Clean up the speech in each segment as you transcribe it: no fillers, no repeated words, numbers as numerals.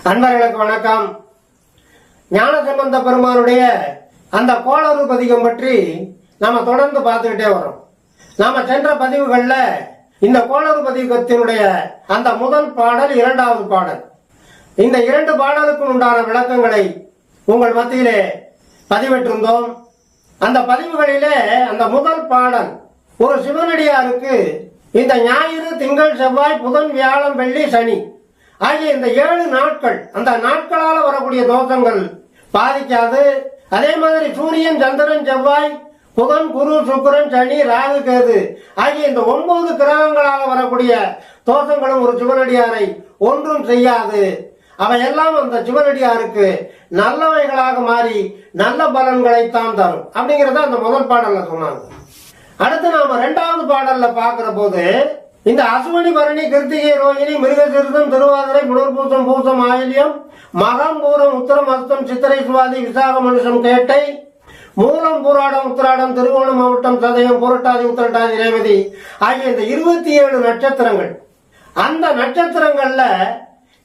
அன்பர்களுக்கு வணக்கம். ஞானசம்பந்த பெருமானுடைய அந்த கோளறு பதிகம் பற்றி நாம தொடர்ந்து பார்த்துக்கிட்டே வரோம். நாம சென்ற பதிவுகள்ல இந்த கோளறு பதிகத்தினுடைய அந்த முதல் பாடல், இரண்டாவது பாடல், இந்த இரண்டு பாடலுக்கும் உண்டான விளக்கங்களை உங்கள் மத்தியிலே பதிவிட்டிருந்தோம். அந்த பதிவுகளிலே அந்த முதல் பாடல், ஒரு சிவனடியாருக்கு இந்த ஞாயிறு, திங்கள், செவ்வாய், புதன், வியாழன், வெள்ளி, சனி ஆகிய இந்த 7 நாட்கள், அந்த நாட்களால வரக்கூடிய தோஷங்கள் பாதிக்காது. அதே மாதிரி சூரியன், சந்திரன், செவ்வாய், புதன், குரு, சுக்கிரன், சனி, ராகு, கேது ஆகிய இந்த 9 கிரகங்களால வரக்கூடிய தோஷங்களும் ஒரு சிவனடியாரை ஒன்றும் செய்யாது. அவையெல்லாம் அந்த சிவனடியாருக்கு நல்லவைகளாக மாறி நல்ல பலன்களைத்தான் தரும் அப்படிங்கறத அந்த முதல் பாடல்ல சொன்னாங்க. அடுத்து நாம 2வது பாடல்ல பாக்குற போது, இந்த அசுவனி, பரணி, கிருத்திகை, ரோகிணி, மிருகசீரிஷம், திருவாதிரை, புனர்பூசம், பூசம், ஆயில்யம், மகம், பூரம், உத்திரம், அஸ்தம், சித்திரை, சுவாதி, விசாகம், மனுஷம், கேட்டை, மூலம், பூராடம், உத்திராடம், திருவோணம், மவுட்டம், சதயம், புரட்டாதி, உத்திரட்டாதி, ரேவதி ஆகிய இந்த 27 நட்சத்திரங்கள். அந்த நட்சத்திரங்கள்ல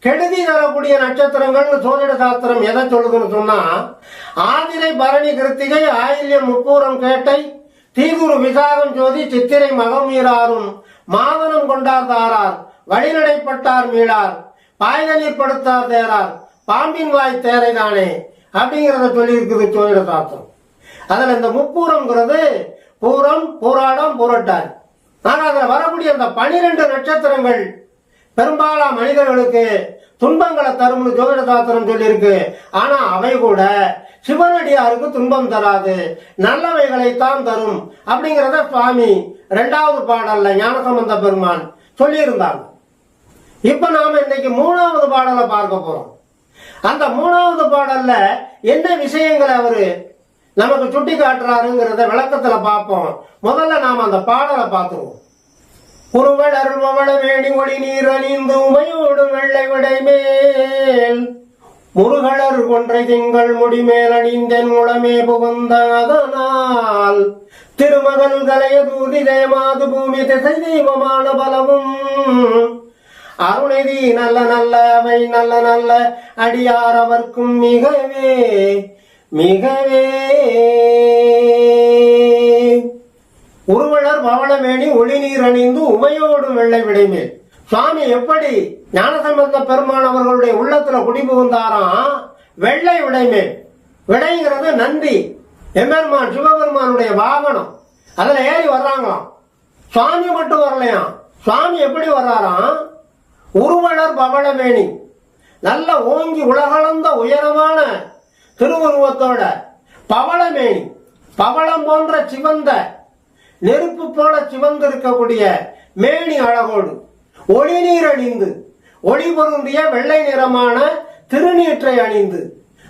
கெடுதி தரக்கூடிய நட்சத்திரங்கள் சோதிட சாஸ்திரம் எதை சொல்லுதுன்னு சொன்னா, ஆதிரை, பரணி, கிருத்திகை, ஆயில்யம், முப்பூரம், கேட்டை, தீகுரு, விசாகம், ஜோதி, சித்திரை, மகம் மீறாரும், மாதனம் கொண்டார் தாரார், வழிநடைப்பட்டார் மீளார், பாய்தநீர் படுத்தார் தேரார், பாம்பின் வாய் தேரை தானே அப்படிங்கறத சொல்லி இருக்குது சோதிட சாஸ்திரம். அதுல இந்த முப்பூரம்ங்கிறது பூரம், பூராடம், பூரட்டாதி. ஆனா அதுல வரக்கூடிய அந்த 12 நட்சத்திரங்கள் பெரும்பாலான மனிதர்களுக்கு துன்பங்களை தரும்னு ஜோதிட சாஸ்திரம் சொல்லி இருக்கு. ஆனா அவை கூட சிவனடியாருக்கு துன்பம் தராது, நல்லவைகளைத்தான் தரும் அப்படிங்கறத சுவாமி 2வது பாடல்ல ஞானசம்பந்த பெருமான் சொல்லி இருந்தாங்க. இப்ப நாம இன்னைக்கு 3வது பாடலை பார்க்க போறோம். அந்த 3வது பாடல்ல என்ன விஷயங்களை அவரு நமக்கு சுட்டி காட்டுறாருங்கிறத விளக்கத்துல பார்ப்போம். முதல்ல நாம அந்த பாடலை பார்த்துருவோம். குருவடர் மவள வேணி ஒளி நீர் அணிந்து உமையோடு வெள்ளை விடை மேல் முருகலர் கொன்றை திங்கள் முடிமேல் அணிந்தென் முளமே புகுந்த அதனால் திருமகன் கலைய தூதி ஜெயமாது பூமி திசை தெய்வமான பலவும் அருணைதி நல்ல நல்ல அவை நல்ல நல்ல அடியார் அவர்க்கும் மிகவே மிகவே. உருவலர் பவளமேனி ஒளி நீர் அணிந்து உமையோடு வெள்ளை விடைமேல். சுவாமி எப்படி ஞானசம்பந்த பெருமான் அவர்களுடைய உள்ளத்துல குடிபுகுந்தாராம்? வெள்ளை விடைமேல். விடைங்கிறது நந்தி, எம்பெருமான் சிவபெருமானுடைய வாகனம். அதுல ஏறி வர்றாங்களாம். சுவாமி மட்டும் வரலையாம். சுவாமி எப்படி வர்றாராம்? உருவலர் பவளமேனி, நல்ல ஓங்கி உலகளந்த உயரமான திருவுருவத்தோட, பவளமேனி, பவளம் போன்ற சிவந்த, நெருப்பு போல சிவந்து இருக்கக்கூடிய மேனி அழகோடு, ஒளி நீர் அணிந்து, ஒளி பொருந்திய வெள்ளை நிறமான திருநீற்றை அணிந்து,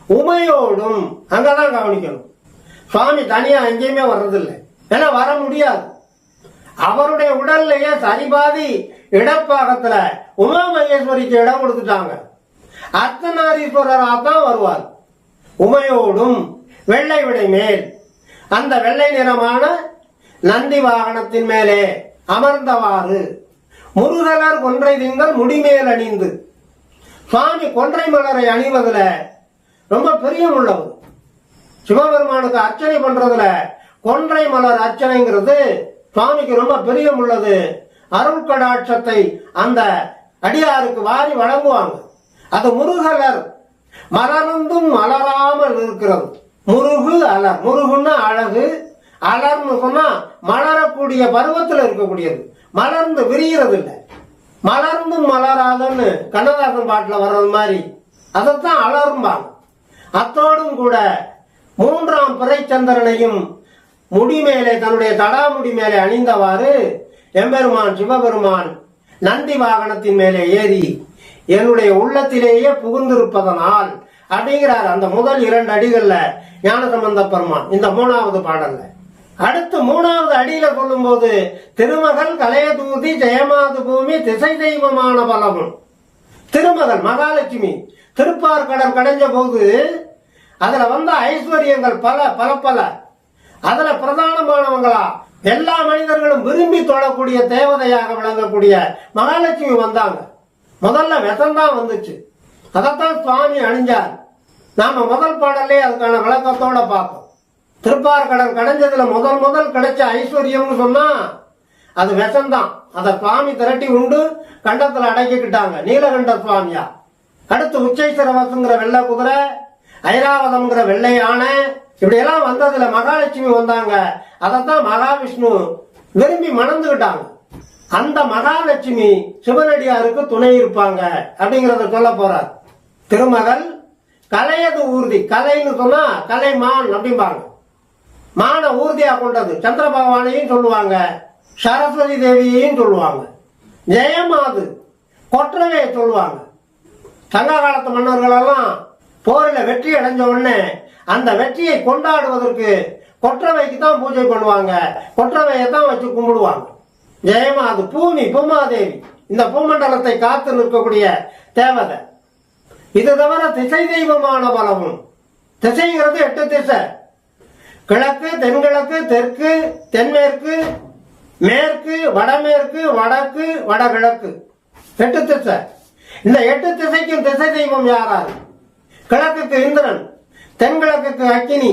உமையோடும். அங்கதான் கவனிக்கணும். சுவாமி தனியா எங்கேயுமே வர்றதில்லை, ஏன்னா வர முடியாது. அவருடைய உடல்லையே சரிபாதி இடப்பாகத்துல உமா மகேஸ்வரிக்கு இடம் கொடுத்துட்டாங்க. அர்த்தநாரீஸ்வரரா தான் வருவார். உமையோடும் வெள்ளை விடை மேல், அந்த வெள்ளை நிறமான நந்தி வாகனத்தின் மேலே அமர்ந்தவாறு, முருகலர் கொன்றை திங்கள் முடிமேல் அணிந்து. சுவாமி கொன்றை மலரை அணிவதுல ரொம்ப பிரியம் உள்ளவர். சிவபெருமானுக்கு அர்ச்சனை பண்றதுல கொன்றை மலர் அர்ச்சனைங்கிறது சுவாமிக்கு ரொம்ப பிரியம் உள்ளது. அருள் கடாட்சத்தை அந்த அடியாருக்கு வாரி வழங்குவாங்க. அது முருகலர், மலர்ந்தும் மலராமல் இருக்கிறது. முருகு அலர், முருகுன்னா அழகு, அலர்னு சொன்னா மலரக்கூடிய பருவத்தில் இருக்கக்கூடியது, மலர்ந்து விரிகிறது இல்லை. மலர்ந்தும் மலராதன்னு கண்ணதாசன் பாட்டுல வர்றது மாதிரி அதைத்தான் அலர்பாங்க. அத்தோடும் கூட 3ஆம் பிறைச்சந்திரனையும் முடிமேலே, தன்னுடைய தடாமுடி மேலே அணிந்தவாறு எம்பெருமான் சிவபெருமான் நந்தி வாகனத்தின் மேலே ஏறி என்னுடைய உள்ளத்திலேயே புகுந்திருப்பதனால் அப்படிங்கிறார் அந்த முதல் 2 அடிகள்ல ஞானசம்பந்த பெருமான் இந்த 3வது பாடல்ல. அடுத்து 3வது அடியில சொல்லும் போது, திருமகள் கலைய தூதி ஜெயமாது பூமி திசை தெய்வமான பலமும். திருமகள் மகாலட்சுமி திருப்பார்கடல் கடைஞ்ச போது அதுல வந்த ஐஸ்வர்யங்கள் பல பல பல. அதுல பிரதானமானவங்களா எல்லா மனிதர்களும் விரும்பி தொழக்கூடிய தேவதையாக விளங்கக்கூடிய மகாலட்சுமி வந்தாங்க. முதல்ல விஷம்தான் வந்துச்சு. அதைத்தான் சுவாமி அணிஞ்சார். நாம முதல் பாடலே அதுக்கான விளக்கத்தோட பார்ப்போம். திருப்பார்கடல் கடைஞ்சதுல முதல் கிடைச்ச ஐஸ்வர்யம்னு சொன்னா அது விஷம்தான். அதை சுவாமி திரட்டி உண்டு கண்டத்துல அடக்கிக்கிட்டாங்க நீலகண்ட சுவாமியா. அடுத்து உச்சைசரவசுங்கிற வெள்ளை குதிரை, ஐராவதம்ங்கிற வெள்ளை யானை, இப்படி எல்லாம் வந்ததுல மகாலட்சுமி வந்தாங்க. அதைத்தான் மகாவிஷ்ணு விரும்பி மணந்துகிட்டாங்க. அந்த மகாலட்சுமி சிவனடியாருக்கு துணை இருப்பாங்க அப்படிங்கறத சொல்ல போறார். திருமகள் கலையது ஊர்தி, கலைன்னு சொன்னா கலைமான் அப்படிம்பாங்க. மான ஊர்தியா கொண்டது சந்திர பகவானையும் சொல்லுவாங்க, சரஸ்வதி தேவியையும் சொல்லுவாங்க. ஜெயமாது கொற்றவையை சொல்லுவாங்க. சங்க காலத்து மன்னர்கள் எல்லாம் போரில் வெற்றி அடைஞ்ச உடனே அந்த வெற்றியை கொண்டாடுவதற்கு கொற்றவைக்கு தான் பூஜை பண்ணுவாங்க, கொற்றவையை தான் வச்சு கும்பிடுவாங்க. ஜெயமாது பூமாதேவி, இந்த பூமண்டலத்தை காத்து நிற்கக்கூடிய தேவதை. இது தவிர திசை தெய்வமான பலமும். திசைங்கிறது 8 திசை: கிழக்கு, தென்கிழக்கு, தெற்கு, தென்மேற்கு, மேற்கு, வடமேற்கு, வடக்கு, வடகிழக்கு, 8 திசை. இந்த 8 திசைக்கும் திசை தெய்வம் யாராரு? கிழக்குக்கு இந்திரன், தென்கிழக்குக்கு அக்கினி,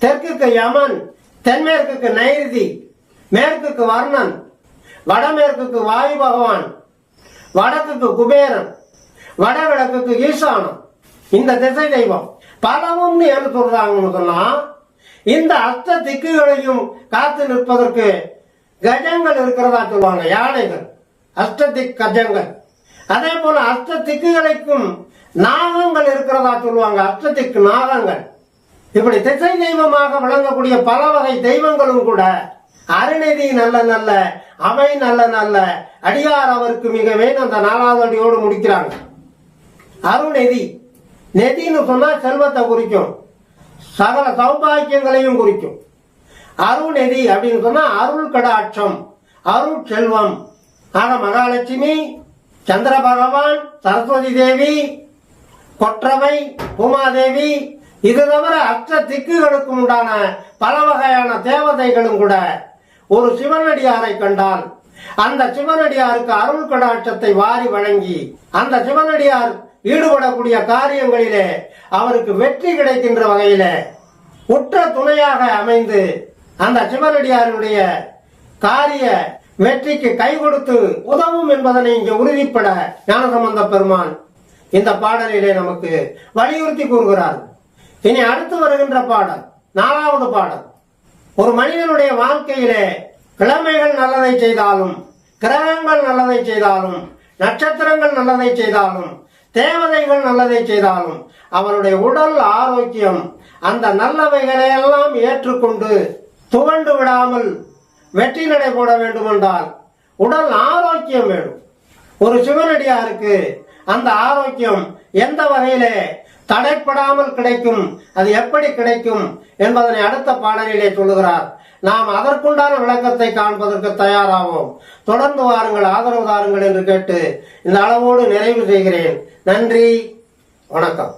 தெற்குக்கு யமன், தென்மேற்குக்கு நைருதி, மேற்குக்கு வர்ணன், வடமேற்குக்கு வாயு பகவான், வடக்குக்கு குபேரன், வடகிழக்குக்கு ஈசானம். இந்த திசை தெய்வம். பலவும் ஏன்னு சொல்றாங்கன்னு சொன்னா இந்த அஷ்ட திக்குகளையும் காத்து நிற்பதற்கு கஜங்கள் இருக்கிறதா சொல்லுவாங்க, யானைகள், அஷ்டதிக் கஜங்கள். அதே போல அஷ்ட திக்குகளுக்கும் நாகங்கள் இருக்கிறதா சொல்லுவாங்க, அஷ்டதிக் நாகங்கள். இப்படி திசை தெய்வமாக விளங்கக்கூடிய பல வகை தெய்வங்களும் கூட அருணெதி நல்ல நல்ல அவை நல்ல நல்ல அடியார் அவருக்கு மிகவே அந்த 4வது அடியோடு முடிக்கிறாங்க. அருணெதி, நெதின்னு சொன்னா செல்வத்தை குறிக்கும், சகல சௌபாக்கியங்களையும் குறிக்கும். அருணெதி அப்படின்னு சொன்னா அருள் கடாட்சம், அருள் செல்வம். ஆக மகாலட்சுமி, சந்திர பகவான், சரஸ்வதி தேவி, கொற்றவை, பூமாதேவி, இது தவிர அஷ்ட திக்குகளுக்கும் உண்டான பல வகையான தேவதைகளும் கூட ஒரு சிவனடியாரை கண்டால் அந்த சிவனடியாருக்கு அருள் கடாட்சத்தை வாரி வழங்கி அந்த சிவனடியார் ஈடுபடக்கூடிய காரியங்களிலே அவருக்கு வெற்றி கிடைக்கின்ற வகையில உற்ற துணையாக அமைந்து அந்த சிவனடியாருடைய காரிய வெற்றிக்கு கை கொடுத்து உதவும் என்பதனை இங்கே உறுதிப்பட ஞானசம்பந்த பெருமான் இந்த பாடலிலே நமக்கு வலியுறுத்தி கூறுகிறார். இனி அடுத்து வருகின்ற பாடல் 4வது பாடல். ஒரு மனிதனுடைய வாழ்க்கையிலே கிழமைகள் நல்லதை செய்தாலும், கிரகங்கள் நல்லதை செய்தாலும், நட்சத்திரங்கள் நல்லதை செய்தாலும், தேவதைகள் நல்லதை செய்தாலும் அவனுடைய உடல் ஆரோக்கியம் அந்த நல்லவைகளையெல்லாம் ஏற்றுக்கொண்டு துவண்டு விடாமல் வெற்றி நடை போட வேண்டும் என்றால் உடல் ஆரோக்கியம் வேணும். ஒரு சிவனடியாருக்கு அந்த ஆரோக்கியம் எந்த வகையிலே தடைப்படாமல் கிடைக்கும், அது எப்படி கிடைக்கும் என்பதனை அடுத்த பாடலிலே சொல்லுகிறார். நாம் அதற்குண்டான விளக்கத்தை காண்பதற்கு தயாராவோம். தொடர்ந்து வாருங்கள், ஆதரவு தாருங்கள் என்று கேட்டு இந்த அளவோடு நிறைவு செய்கிறேன். நன்றி, வணக்கம்.